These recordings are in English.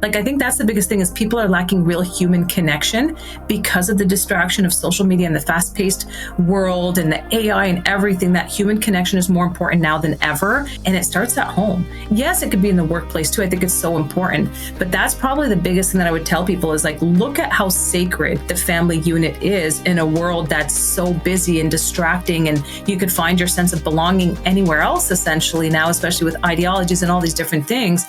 Like, I think that's the biggest thing is people are lacking real human connection because of the distraction of social media and the fast-paced world and the AI and everything. That human connection is more important now than ever. And it starts at home. Yes, it could be in the workplace too. I think it's so important. But that's probably the biggest thing that I would tell people is like, look at how sacred the family unit is in a world that's so busy and distracting. And you could find your sense of belonging anywhere else, essentially now, especially with ideologies and all these different things.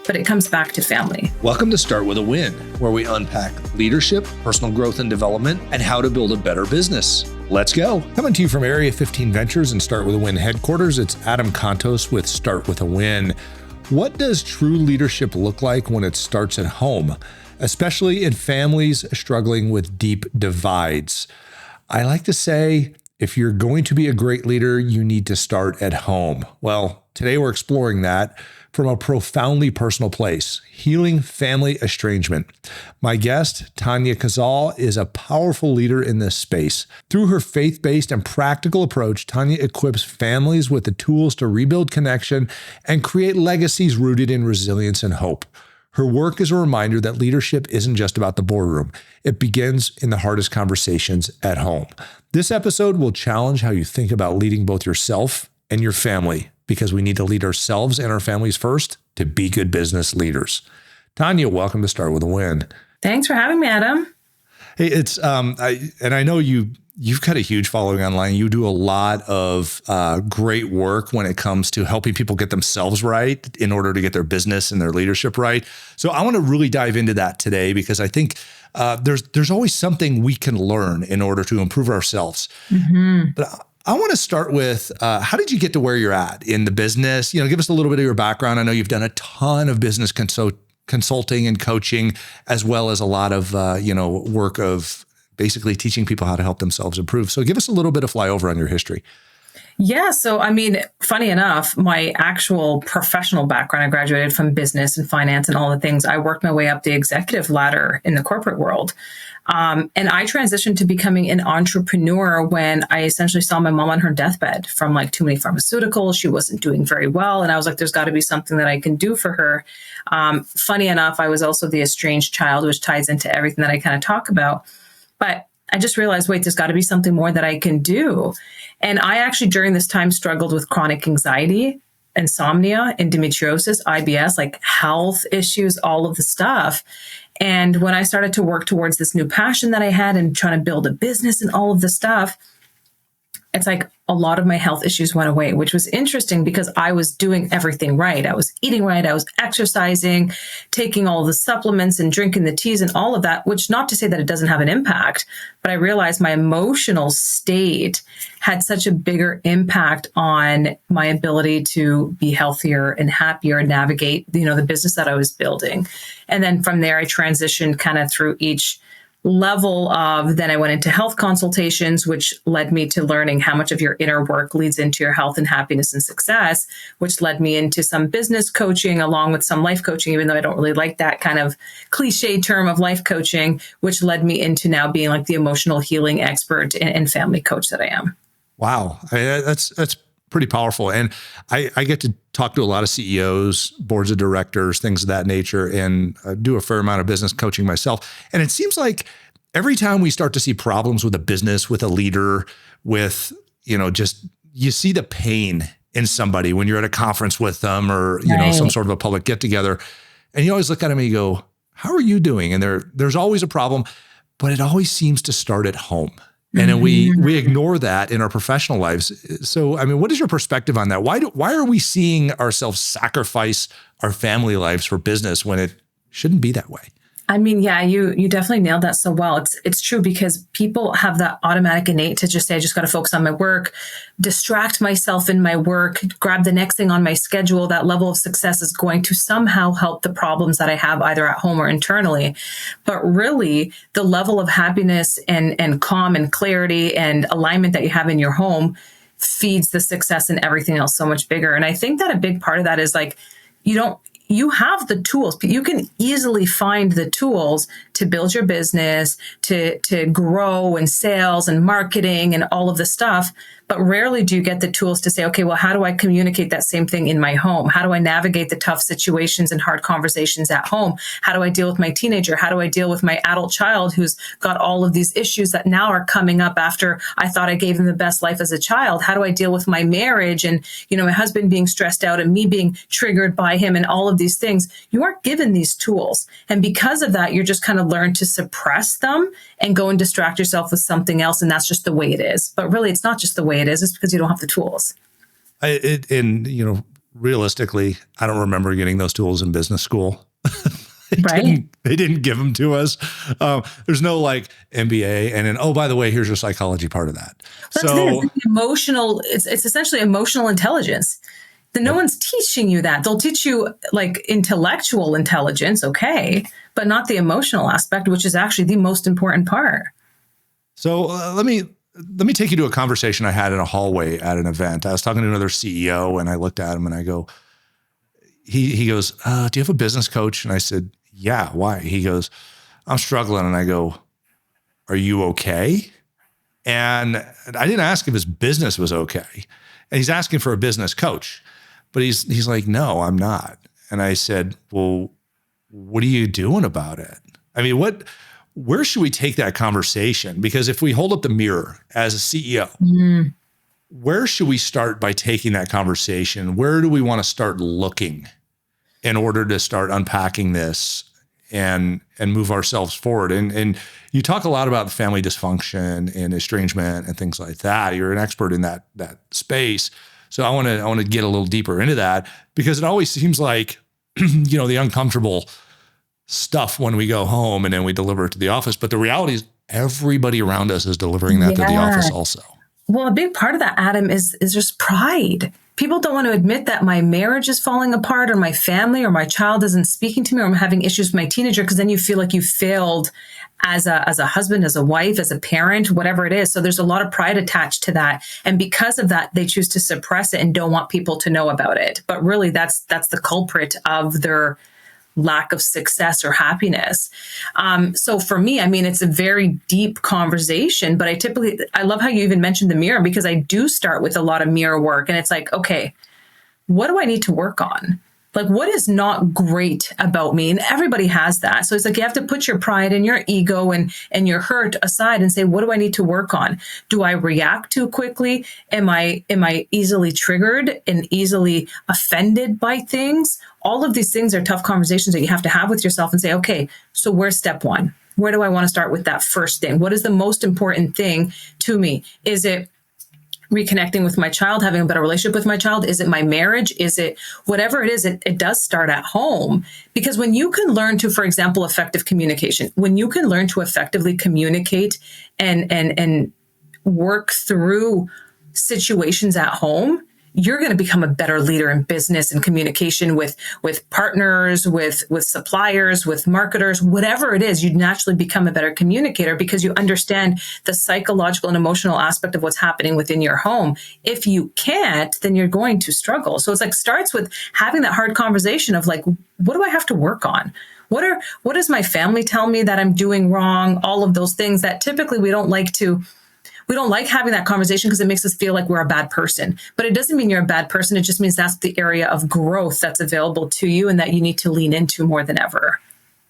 But it comes back to family. Welcome to Start With a Win, where we unpack leadership, personal growth and development, and how to build a better business. Let's go. Coming to you from Area 15 Ventures and Start With a Win headquarters, it's Adam Contos with Start With a Win. What does true leadership look like when it starts at home, especially in families struggling with deep divides? I like to say, if you're going to be a great leader, you need to start at home. Well, today we're exploring that from a profoundly personal place, healing family estrangement. My guest, Tania Khazaal, is a powerful leader in this space. Through her faith-based and practical approach, Tania equips families with the tools to rebuild connection and create legacies rooted in resilience and hope. Her work is a reminder that leadership isn't just about the boardroom. It begins in the hardest conversations at home. This episode will challenge how you think about leading both yourself and your family, because we need to lead ourselves and our families first to be good business leaders. Tania, welcome to Start With a Win. Thanks for having me, Adam. Hey, it's I know you've got a huge following online. You do a lot of great work when it comes to helping people get themselves right in order to get their business and their leadership right. So I want to really dive into that today, because I think there's always something we can learn in order to improve ourselves. Mm-hmm. But I want to start with, how did you get to where you're at in the business? You know, give us a little bit of your background. I know you've done a ton of business consulting and coaching, as well as a lot of, work of basically teaching people how to help themselves improve. So give us a little bit of flyover on your history. Yeah. So, I mean, funny enough, my actual professional background, I graduated from business and finance and all the things. I worked my way up the executive ladder in the corporate world. And I transitioned to becoming an entrepreneur when I essentially saw my mom on her deathbed from like too many pharmaceuticals. She wasn't doing very well. And I was like, there's got to be something that I can do for her. Funny enough, I was also the estranged child, which ties into everything that I kind of talk about. But I just realized, wait, there's got to be something more that I can do. And I actually, during this time, struggled with chronic anxiety, insomnia, endometriosis, IBS, like health issues, all of the stuff. And when I started to work towards this new passion that I had and trying to build a business and all of the stuff, it's like a lot of my health issues went away, which was interesting because I was doing everything right. I was eating right. I was exercising, taking all the supplements and drinking the teas and all of that, which not to say that it doesn't have an impact, but I realized my emotional state had such a bigger impact on my ability to be healthier and happier and navigate, the business that I was building. And then from there, I transitioned kind of through each level of, then I went into health consultations, which led me to learning how much of your inner work leads into your health and happiness and success, which led me into some business coaching along with some life coaching, even though I don't really like that kind of cliche term of life coaching, which led me into now being like the emotional healing expert and family coach that I am. Wow. That's pretty powerful. And I get to talk to a lot of CEOs, boards of directors, things of that nature, and do a fair amount of business coaching myself. And it seems like every time we start to see problems with a business, with a leader, with, you see the pain in somebody when you're at a conference with them or, some sort of a public get together. And you always look at them and you go, how are you doing? And there's always a problem, but it always seems to start at home. And then we ignore that in our professional lives. So, I mean, what is your perspective on that? Why are we seeing ourselves sacrifice our family lives for business when it shouldn't be that way? I mean, yeah, you definitely nailed that so well. It's true because people have that automatic innate to just say, I just got to focus on my work, distract myself in my work, grab the next thing on my schedule. That level of success is going to somehow help the problems that I have either at home or internally. But really, the level of happiness and calm and clarity and alignment that you have in your home feeds the success and everything else so much bigger. And I think that a big part of that is like, you have the tools. You can easily find the tools to build your business, to grow in sales and marketing and all of the stuff. but rarely do you get the tools to say, okay, well, how do I communicate that same thing in my home? How do I navigate the tough situations and hard conversations at home? How do I deal with my teenager? How do I deal with my adult child who's got all of these issues that now are coming up after I thought I gave them the best life as a child? How do I deal with my marriage and, my husband being stressed out and me being triggered by him and all of these things? You aren't given these tools. And because of that, you're just kind of learn to suppress them and go and distract yourself with something else. And that's just the way it is. But really, it's not just the way it is. It's because you don't have the tools. Realistically, I don't remember getting those tools in business school. Right? They didn't give them to us. There's no like MBA. And then, oh, by the way, here's your psychology part of that. It's emotional. It's essentially emotional intelligence. No one's teaching you that. They'll teach you like intellectual intelligence, okay, but not the emotional aspect, which is actually the most important part. So let me take you to a conversation I had in a hallway at an event. I was talking to another CEO and I looked at him and I go, he goes, do you have a business coach? And I said, yeah, why? He goes, I'm struggling. And I go, are you okay? And I didn't ask if his business was okay. And he's asking for a business coach. But he's like, no, I'm not. And I said, well, what are you doing about it? I mean, where should we take that conversation? Because if we hold up the mirror as a CEO, where should we start by taking that conversation? Where do we want to start looking in order to start unpacking this and move ourselves forward? And you talk a lot about family dysfunction and estrangement and things like that. You're an expert in that space. So I want to get a little deeper into that because it always seems like, the uncomfortable stuff when we go home and then we deliver it to the office. But the reality is everybody around us is delivering that to the office also. Well, a big part of that, Adam, is just pride. People don't want to admit that my marriage is falling apart or my family or my child isn't speaking to me or I'm having issues with my teenager, because then you feel like you failed as a husband, as a wife, as a parent, whatever it is. So there's a lot of pride attached to that. And because of that, they choose to suppress it and don't want people to know about it. But really, that's the culprit of their lack of success or happiness. So for me, it's a very deep conversation, but I love how you even mentioned the mirror, because I do start with a lot of mirror work. And it's like, okay, what do I need to work on? Like, what is not great about me? And everybody has that. So it's like, you have to put your pride and your ego and your hurt aside and say, what do I need to work on? Do I react too quickly? Am I easily triggered and easily offended by things? All of these things are tough conversations that you have to have with yourself and say, okay, so where's step one? Where do I want to start with that first thing? What is the most important thing to me? Is it reconnecting with my child, having a better relationship with my child? Is it my marriage? Is it whatever it is? It does start at home, because when you can learn to, for example, effective communication, when you can learn to effectively communicate and work through situations at home, you're going to become a better leader in business and communication with partners, with suppliers, with marketers, whatever it is. You naturally become a better communicator because you understand the psychological and emotional aspect of what's happening within your home. If you can't, then you're going to struggle. So it's like starts with having that hard conversation of like, what do I have to work on? What does my family tell me that I'm doing wrong? All of those things that typically we don't like having that conversation because it makes us feel like we're a bad person. But it doesn't mean you're a bad person. It just means that's the area of growth that's available to you and that you need to lean into more than ever.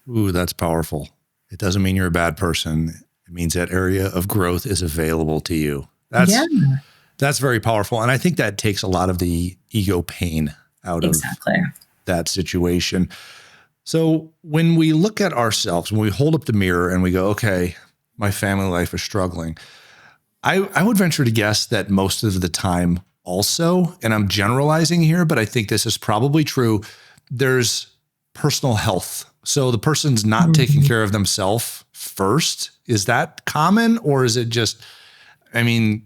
Ooh, that's powerful. It doesn't mean you're a bad person. It means that area of growth is available to you. That's very powerful. And I think that takes a lot of the ego pain out of that situation. So when we look at ourselves, when we hold up the mirror and we go, okay, my family life is struggling, I would venture to guess that most of the time also, and I'm generalizing here, but I think this is probably true, there's personal health. So the person's not taking care of themselves first. Is that common, or is it just, it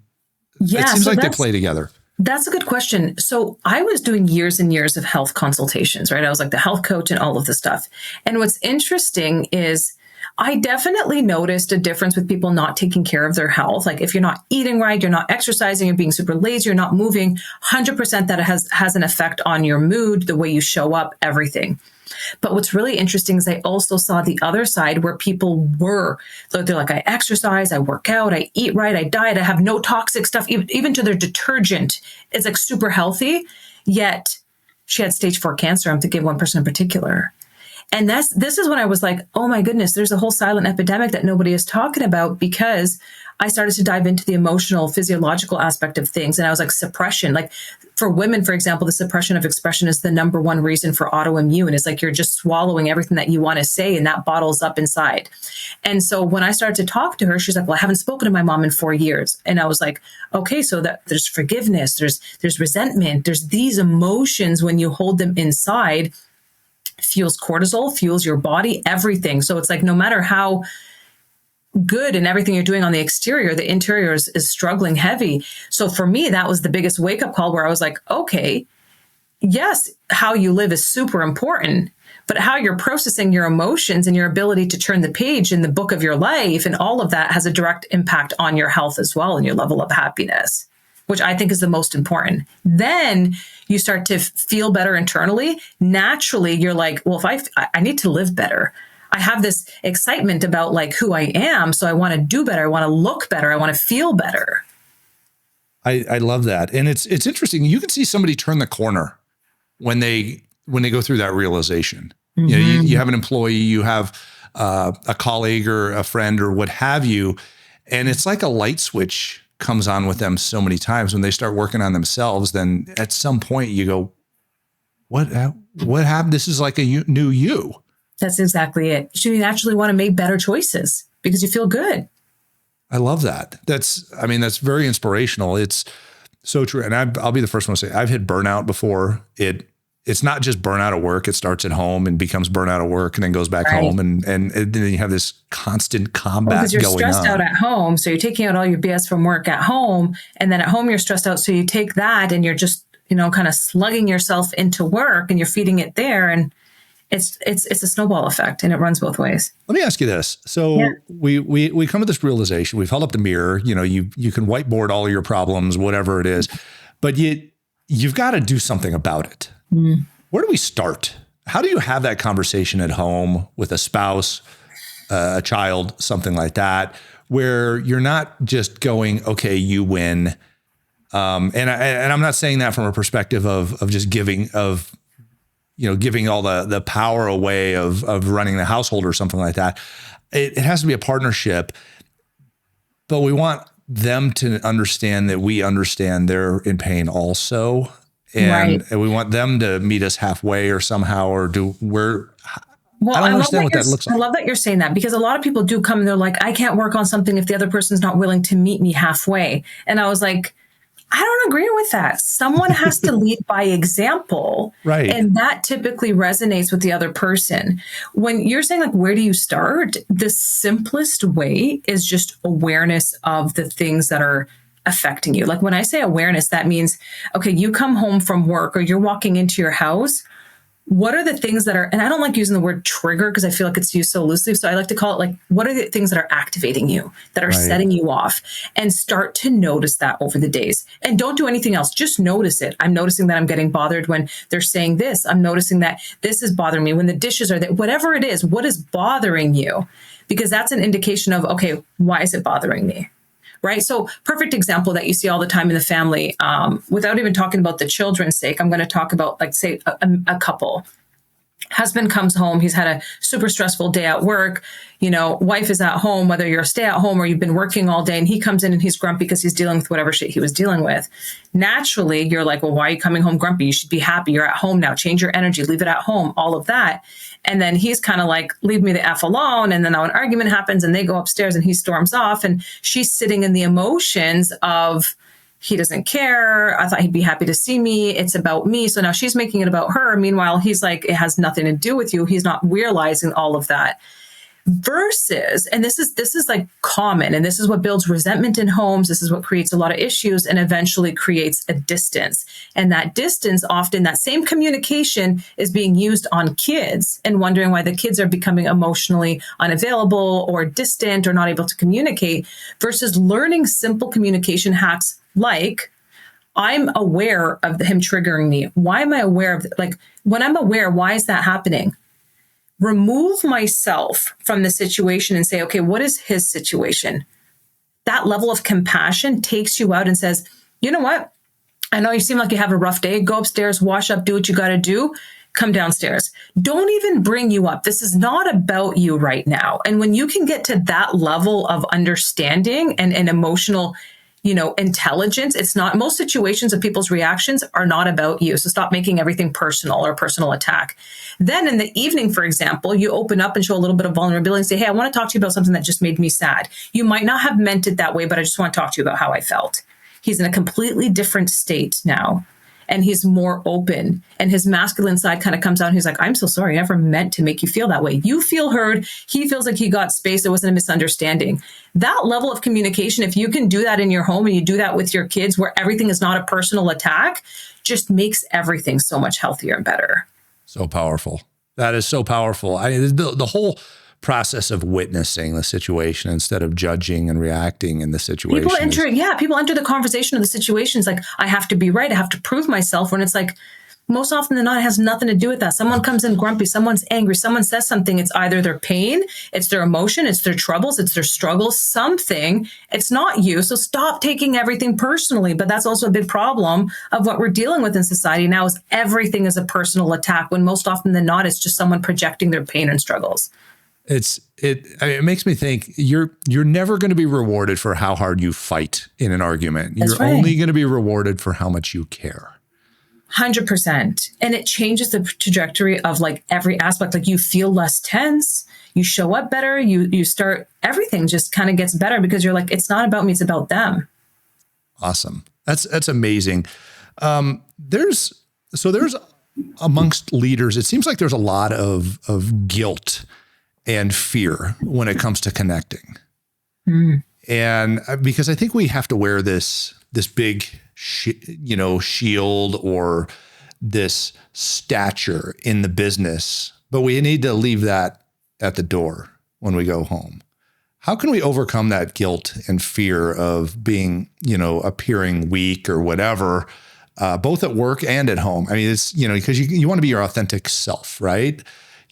seems like they play together. That's a good question. So I was doing years and years of health consultations, right? I was like the health coach and all of this stuff. And what's interesting is I definitely noticed a difference with people not taking care of their health. Like if you're not eating right, you're not exercising, you're being super lazy, you're not moving, 100% that it has an effect on your mood, the way you show up, everything. But what's really interesting is I also saw the other side where people they're like, I exercise, I work out, I eat right, I diet, I have no toxic stuff, even to their detergent is like super healthy. Yet she had stage 4 cancer. I'm to give one person in particular. And this is when I was like, oh my goodness, there's a whole silent epidemic that nobody is talking about, because I started to dive into the emotional, physiological aspect of things. And I was like, suppression, like for women, for example, the suppression of expression is the number one reason for autoimmune. It's like you're just swallowing everything that you want to say, and that bottles up inside. And so when I started to talk to her, she's like, well, I haven't spoken to my mom in 4 years. And I was like, okay, so that there's forgiveness, there's resentment, there's these emotions when you hold them inside, fuels cortisol, fuels your body, everything. So it's like, no matter how good and everything you're doing on the exterior, the interior is struggling heavy. So for me, that was the biggest wake up call, where I was like, okay, yes, how you live is super important, but how you're processing your emotions and your ability to turn the page in the book of your life and all of that has a direct impact on your health as well and your level of happiness, which I think is the most important. Then you start to feel better internally. Naturally, you're like, well, if I need to live better. I have this excitement about like who I am. So I want to do better. I want to look better. I want to feel better. I love that. And it's interesting. You can see somebody turn the corner when they go through that realization. Mm-hmm. You know, you have an employee, you have a colleague or a friend or what have you. And it's like a light switch comes on with them so many times when they start working on themselves. Then at some point you go, what happened? This is like a new you. That's exactly it. You naturally want to make better choices because you feel good. I love that. That's very inspirational. It's so true. And I'll be the first one to say I've hit burnout before. It's not just burnout at work. It starts at home and becomes burnout at work and then goes back home. And then you have this constant combat because you're going stressed on. Out at home. So you're taking out all your BS from work at home. And then at home, you're stressed out. So you take that and you're just, kind of slugging yourself into work and you're feeding it there. And it's a snowball effect and it runs both ways. Let me ask you this. So we come to this realization, we've held up the mirror, you can whiteboard all of your problems, whatever it is, but you've got to do something about it. Mm. Where do we start? How do you have that conversation at home with a spouse, a child, something like that, where you're not just going, okay, you win. And I'm not saying that from a perspective of just giving all the power away of running the household or something like that. It has to be a partnership, but we want them to understand that we understand they're in pain also. And we want them to meet us halfway or somehow, I don't understand what that looks like. I love that you're saying that, because a lot of people do come and they're like, I can't work on something if the other person's not willing to meet me halfway. And I was like, I don't agree with that. Someone has to lead by example. Right. And that typically resonates with the other person. When you're saying like, where do you start? The simplest way is just awareness of the things that are affecting you. Like when I say awareness, that means, okay, you come home from work or you're walking into your house. What are the things that are, and I don't like using the word trigger because I feel like it's used so loosely. So I like to call it like, what are the things that are activating you, that are setting you off, and start to notice that over the days and don't do anything else. Just notice it. I'm noticing that I'm getting bothered when they're saying this. I'm noticing that this is bothering me when the dishes are there, whatever it is, what is bothering you? Because that's an indication of, okay, why is it bothering me? Right. So perfect example that you see all the time in the family, without even talking about the children's sake, I'm going to talk about like, say, a couple. Husband comes home. He's had a super stressful day at work. Wife is at home, whether you're a stay at home or you've been working all day, and he comes in and he's grumpy because he's dealing with whatever shit he was dealing with. Naturally, you're like, well, why are you coming home grumpy? You should be happy. You're at home now. Change your energy. Leave it at home. All of that. And then he's kind of like, leave me the F alone. And then now an argument happens and they go upstairs and he storms off and she's sitting in the emotions of, he doesn't care. I thought he'd be happy to see me. It's about me. So now she's making it about her. Meanwhile, he's like, it has nothing to do with you. He's not realizing all of that. Versus, and this is like common, and this is what builds resentment in homes. This is what creates a lot of issues and eventually creates a distance. And that distance, often that same communication is being used on kids and wondering why the kids are becoming emotionally unavailable or distant or not able to communicate, versus learning simple communication hacks like, I'm aware of him triggering me. Why am I aware of, like, when I'm aware, why is that happening? remove myself from the situation and say, okay, what is his situation? That level of compassion takes you out and says, you know what? I know you seem like you have a rough day. Go upstairs, wash up, do what you got to do. Come downstairs. Don't even bring you up. This is not about you right now. And when you can get to that level of understanding and emotional, intelligence, it's not, most situations of people's reactions are not about you. So stop making everything personal or personal attack. Then in the evening, for example, you open up and show a little bit of vulnerability and say, hey, I want to talk to you about something that just made me sad. You might not have meant it that way, but I just want to talk to you about how I felt. He's in a completely different state now. And he's more open, and his masculine side kind of comes out. And he's like, I'm so sorry. I never meant to make you feel that way. You feel heard. He feels like he got space. There wasn't a misunderstanding. That level of communication, if you can do that in your home and you do that with your kids where everything is not a personal attack, just makes everything so much healthier and better. So powerful. That is so powerful. The whole process of witnessing the situation instead of judging and reacting in the situation. People enter the conversation of the situations like, I have to be right. I have to prove myself, when it's like, most often than not, it has nothing to do with that. Someone comes in grumpy, someone's angry, someone says something. It's either their pain, it's their emotion, it's their troubles, it's their struggles, something. It's not you. So stop taking everything personally. But that's also a big problem of what we're dealing with in society now, is everything is a personal attack, when most often than not, it's just someone projecting their pain and struggles. It makes me think you're never going to be rewarded for how hard you fight in an argument. You're only going to be rewarded for how much you care. 100%. And it changes the trajectory of like every aspect. Like you feel less tense, you show up better, you start, everything just kind of gets better because you're like, it's not about me, it's about them. Awesome. That's amazing. There's amongst leaders, it seems like there's a lot of guilt and fear when it comes to connecting. And because I think we have to wear this big, shield or this stature in the business, but we need to leave that at the door when we go home. How can we overcome that guilt and fear of being, appearing weak or whatever, both at work and at home? I mean, it's, because you want to be your authentic self, right?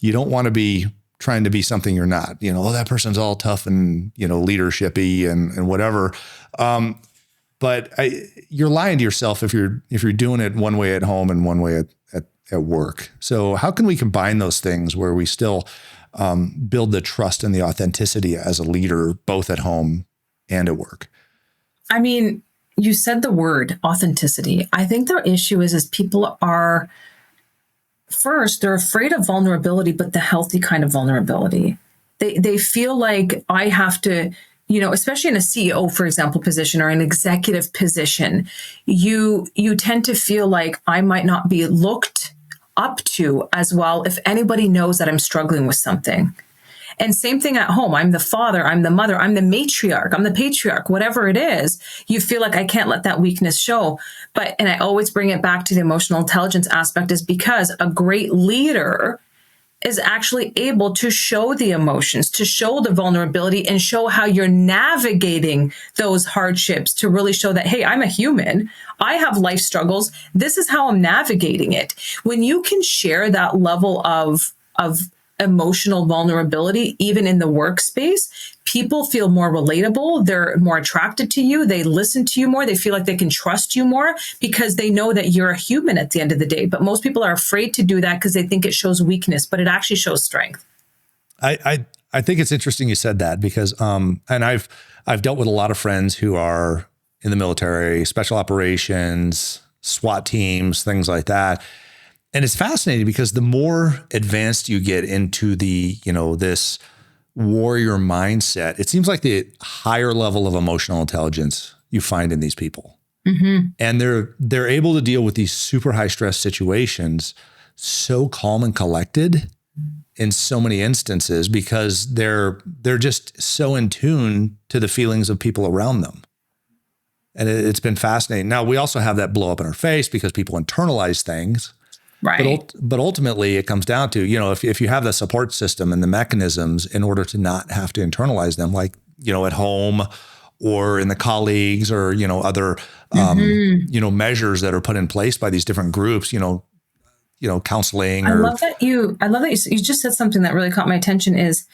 You don't want to be trying to be something you're not, that person's all tough and, leadershipy and whatever. But you're lying to yourself if you're doing it one way at home and one way at work. So how can we combine those things where we still build the trust and the authenticity as a leader, both at home and at work? I mean, you said the word authenticity. I think the issue is people are, first, they're afraid of vulnerability, but the healthy kind of vulnerability. They feel like I have to, especially in a CEO, for example, position or an executive position, you tend to feel like I might not be looked up to as well if anybody knows that I'm struggling with something. And same thing at home. I'm the father, I'm the mother, I'm the matriarch, I'm the patriarch, whatever it is. You feel like I can't let that weakness show. And I always bring it back to the emotional intelligence aspect, is because a great leader is actually able to show the emotions, to show the vulnerability, and show how you're navigating those hardships, to really show that, hey, I'm a human. I have life struggles. This is how I'm navigating it. When you can share that level of emotional vulnerability, even in the workspace, people feel more relatable. They're more attracted to you. They listen to you more. They feel like they can trust you more because they know that you're a human at the end of the day. But most people are afraid to do that because they think it shows weakness, but it actually shows strength. I think it's interesting you said that because, and I've dealt with a lot of friends who are in the military, special operations, SWAT teams, things like that. And it's fascinating because the more advanced you get into the, this warrior mindset, it seems like the higher level of emotional intelligence you find in these people. Mm-hmm. And they're able to deal with these super high stress situations so calm and collected in so many instances because they're just so in tune to the feelings of people around them. And it's been fascinating. Now, we also have that blow up in our face because people internalize things. Right. But ultimately, it comes down to, if you have the support system and the mechanisms in order to not have to internalize them, like, at home or in the colleagues or, other, measures that are put in place by these different groups, counseling I or. love that you just said something that really caught my attention is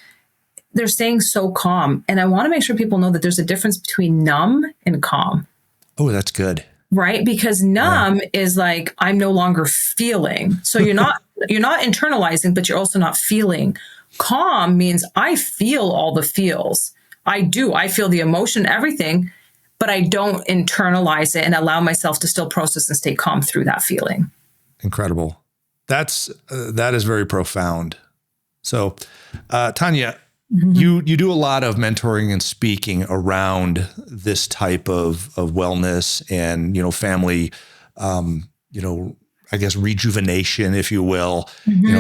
they're staying so calm. And I want to make sure people know that there's a difference between numb and calm. Oh, that's good. Right? Because numb is like, I'm no longer feeling. So you're not internalizing, but you're also not feeling. Calm means I feel all the feels. I do. I feel the emotion, everything, but I don't internalize it and allow myself to still process and stay calm through that feeling. Incredible. That is very profound. So, Tania, you do a lot of mentoring and speaking around this type of wellness and, family, I guess rejuvenation, if you will,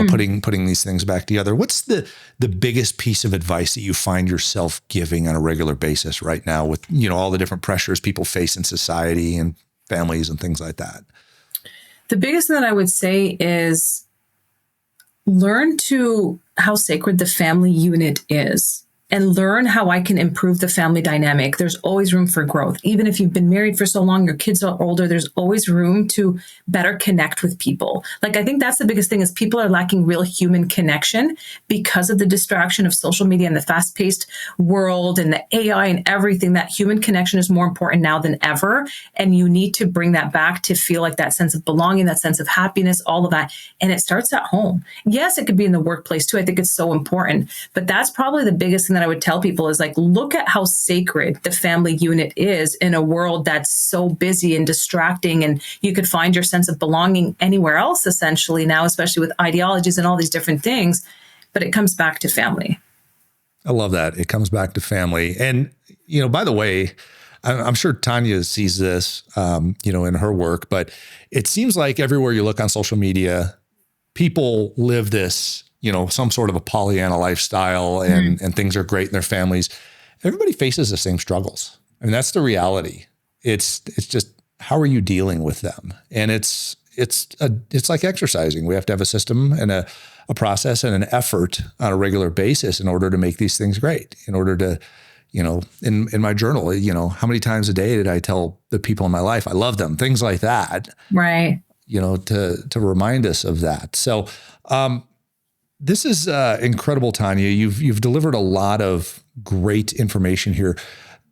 putting these things back together. What's the biggest piece of advice that you find yourself giving on a regular basis right now with, all the different pressures people face in society and families and things like that? The biggest thing that I would say is learn how sacred the family unit is and learn how I can improve the family dynamic. There's always room for growth. Even if you've been married for so long, your kids are older, there's always room to better connect with people. Like, I think that's the biggest thing is people are lacking real human connection because of the distraction of social media and the fast-paced world and the AI and everything. That human connection is more important now than ever. And you need to bring that back to feel like that sense of belonging, that sense of happiness, all of that. And it starts at home. Yes, it could be in the workplace too. I think it's so important. But that's probably the biggest thing that I would tell people is like, look at how sacred the family unit is in a world that's so busy and distracting. And you could find your sense of belonging anywhere else, essentially now, especially with ideologies and all these different things. But it comes back to family. I love that. It comes back to family. And, by the way, I'm sure Tania sees this, in her work, but it seems like everywhere you look on social media, people live this, some sort of a Pollyanna lifestyle and things are great in their families. Everybody faces the same struggles. I mean, that's the reality. It's just, how are you dealing with them? And it's like exercising. We have to have a system and a process and an effort on a regular basis in order to make these things great, in order to, in my journal, how many times a day did I tell the people in my life I love them, things like that. Right. To remind us of that. So, this is incredible, Tania. You've delivered a lot of great information here.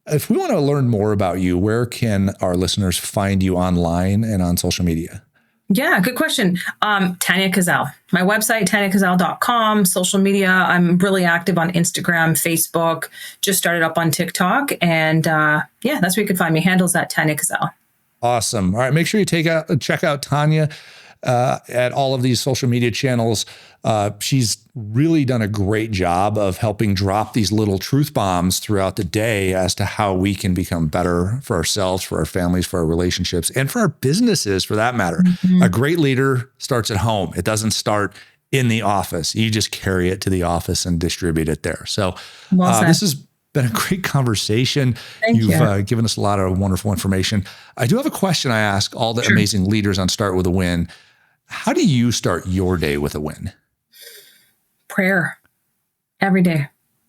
If we want to learn more about you, where can our listeners find you online and on social media? Yeah, good question. Tania Khazaal. My website, taniakhazaal.com. Social media, I'm really active on Instagram, Facebook, just started up on TikTok. And that's where you can find me. Handles at Tania Khazaal. Awesome. All right, make sure you check out Tania at all of these social media channels. She's really done a great job of helping drop these little truth bombs throughout the day as to how we can become better for ourselves, for our families, for our relationships, and for our businesses, for that matter. A great leader starts at home. It doesn't start in the office. You just carry it to the office and distribute it there. So this has been a great conversation. You've given us a lot of wonderful information. I do have a question I ask all the amazing leaders on Start With a Win. How do you start your day with a win? Prayer. Every day.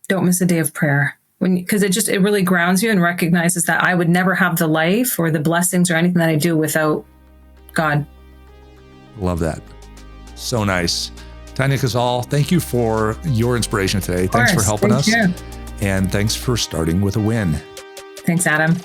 Don't miss a day of prayer. Because it really grounds you and recognizes that I would never have the life or the blessings or anything that I do without God. Love that. So nice. Tania Khazaal, thank you for your inspiration today. Thanks for helping us. And thanks for starting with a win. Thanks, Adam.